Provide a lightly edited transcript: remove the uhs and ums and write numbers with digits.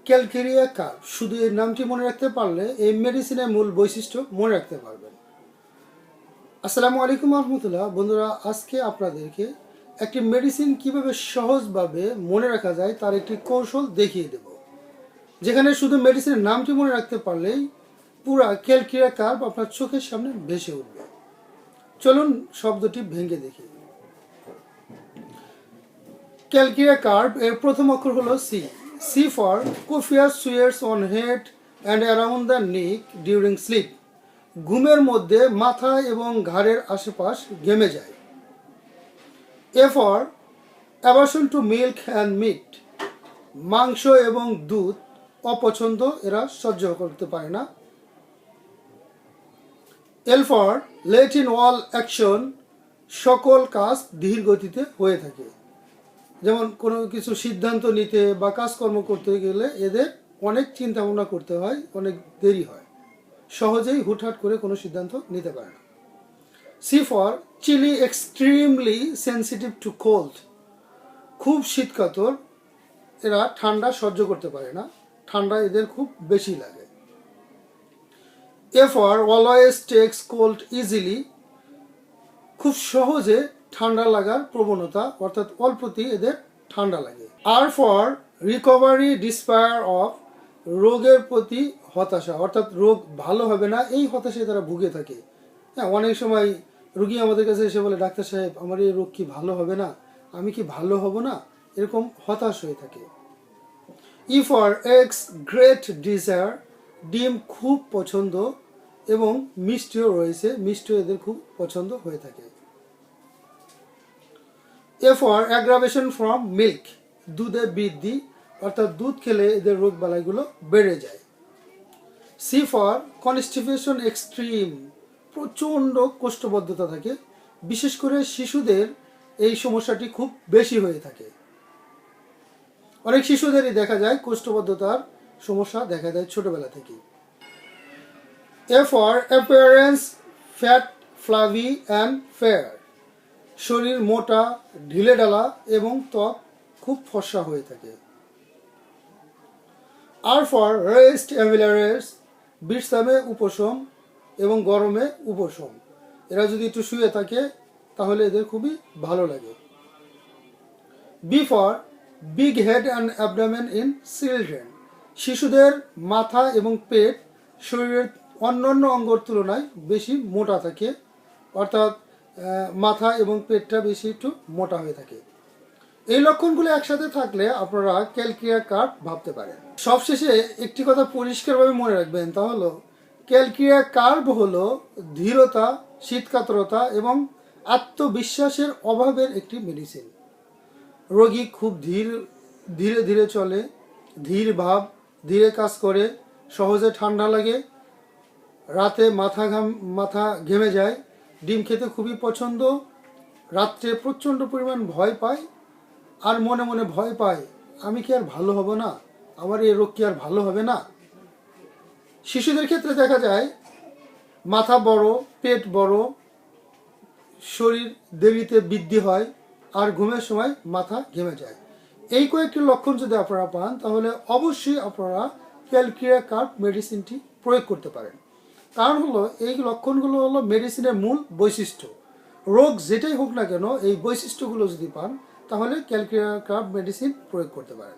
Calcarea curve, শুধু এই নামটি মনে রাখতে পারলে এই মেডিসিনের মূল বৈশিষ্ট্য মনে রাখতে পারবেন। আসসালামু আলাইকুম রহমতুল্লাহ। বন্ধুরা, আজকে আপনাদেরকে একটি মেডিসিন কিভাবে সহজভাবে মনে রাখা যায় তার একটি কৌশল দেখিয়ে দেব, যেখানে শুধু মেডিসিনের নামটি মনে রাখতে পারলেই পুরা ক্যালকেরিয়া কার্ভ আপনার চোখের সামনে ভেসে উঠবে। চলুন শব্দটি ভেঙে দেখি। ক্যালকেরিয়া কার্ভ এর প্রথম অক্ষর হলো C. C for copious sweats on head and around the neck during sleep. ঘুমের মধ্যে মাথা এবং ঘাড়ের আশেপাশ ঘেমে যায়। A for aversion to milk and meat. মাংস এবং দুধ অপছন্দ, এরা সহ্য করতে পারে না। L for late in all action. সকল কাজ ধীর গতিতে হয়ে থাকে। যেমন কোনো কিছু সিদ্ধান্ত নিতে বা কাজকর্ম করতে গেলে এদের অনেক চিন্তা ভাবনা করতে হয়, অনেক দেরি হয়, সহজেই হুটহাট করে কোনো সিদ্ধান্ত নিতে পারে না। C for chilly, extremely sensitive to cold. খুব শীতকাতর, এরা ঠান্ডা সহ্য করতে পারে না, ঠান্ডা এদের খুব বেশি লাগে। A for always text cold easily. খুব সহজে ঠান্ডা লাগার প্রবণতা, অর্থাৎ অল্পতেই এদের ঠান্ডা লাগে। আর ফর রিকভারি ডিসপায়ার অফ। রোগের প্রতি হতাশা, অর্থাৎ রোগ ভালো হবে না এই হতাশায় তারা ভুগে থাকে। হ্যাঁ, অনেক সময় রুগী আমাদের কাছে এসে বলে, ডাক্তার সাহেব আমার এই রোগ কি ভালো হবে না, আমি কি ভালো হব না, এরকম হতাশ হয়ে থাকে। E for x great desire. ডিম খুব পছন্দ এবং মিষ্টিও রয়েছে, মিষ্টিও এদের খুব পছন্দ হয়ে থাকে। A for aggravation from milk. দুধে বৃদ্ধি, অর্থাৎ দুধ খেলে এদের রোগ বালাইগুলো বেড়ে যায়। C for constipation extreme. প্রচণ্ড কোষ্ঠবদ্ধতা থাকে, বিশেষ করে শিশুদের এই সমস্যাটি খুব বেশি হয়ে থাকে। অনেক শিশুদেরই দেখা যায় কোষ্ঠবদ্ধতার সমস্যা দেখা যায় ছোটবেলা থেকে। A for appearance fat, flabby and fair. শরীর মোটা, ঢিলেঢালা এবং ত্বক খুব ফর্সা হয়ে থাকে। R for rest ameliorates. বিশ্রামে উপশম এবং গরমে উপশম। এরা যদি একটু শুয়ে থাকে তাহলে এদের খুবই ভালো লাগে। B for big head and abdomen in children. শিশুদের মাথা এবং পেট শরীরের অন্যান্য অঙ্গর তুলনায় বেশি মোটা থাকে, অর্থাৎ মাথা এবং পেটটা বেশি একটু মোটা হয়ে থাকে। এই লক্ষণগুলো একসাথে থাকলে আপনারা ক্যালকেরিয়া কার্ভ ভাবতে পারেন। সবশেষে একটি কথা পরিষ্কারভাবে মনে রাখবেন, তা হলো ক্যালকেরিয়া কার্ভ হলো ধীরতা, শীতকাতরতা এবং আত্মবিশ্বাসের অভাবের একটি মেডিসিন। রোগী খুব ধীরে ধীরে চলে, ধীর ভাব, ধীরে কাজ করে, সহজে ঠান্ডা লাগে, রাতে মাথা ঘেমে যায়, ডিম খেতে খুবই পছন্দ, রাত্রে প্রচণ্ড পরিমাণ ভয় পায়, আর মনে মনে ভয় পায় আমি কি আর ভালো হব না, আমার এই রোগ কি আর ভালো হবে না। শিশুদের ক্ষেত্রে দেখা যায় মাথা বড়, পেট বড়, শরীর দেরিতে বৃদ্ধি হয়, আর ঘুমের সময় মাথা ঘেমে যায়। এই কয়েকটি লক্ষণ যদি আপনারা পান তাহলে অবশ্যই আপনারা ক্যালকেরিয়া কার্ভ মেডিসিনটি প্রয়োগ করতে পারেন। কারণ হলো এই লক্ষণগুলো হলো মেডিসিনের মূল বৈশিষ্ট্য। রোগ যেটাই হোক না কেন এই বৈশিষ্ট্যগুলো যদি পান তাহলে ক্যালকেরিয়া কার্ভ মেডিসিন প্রয়োগ করতে পারেন।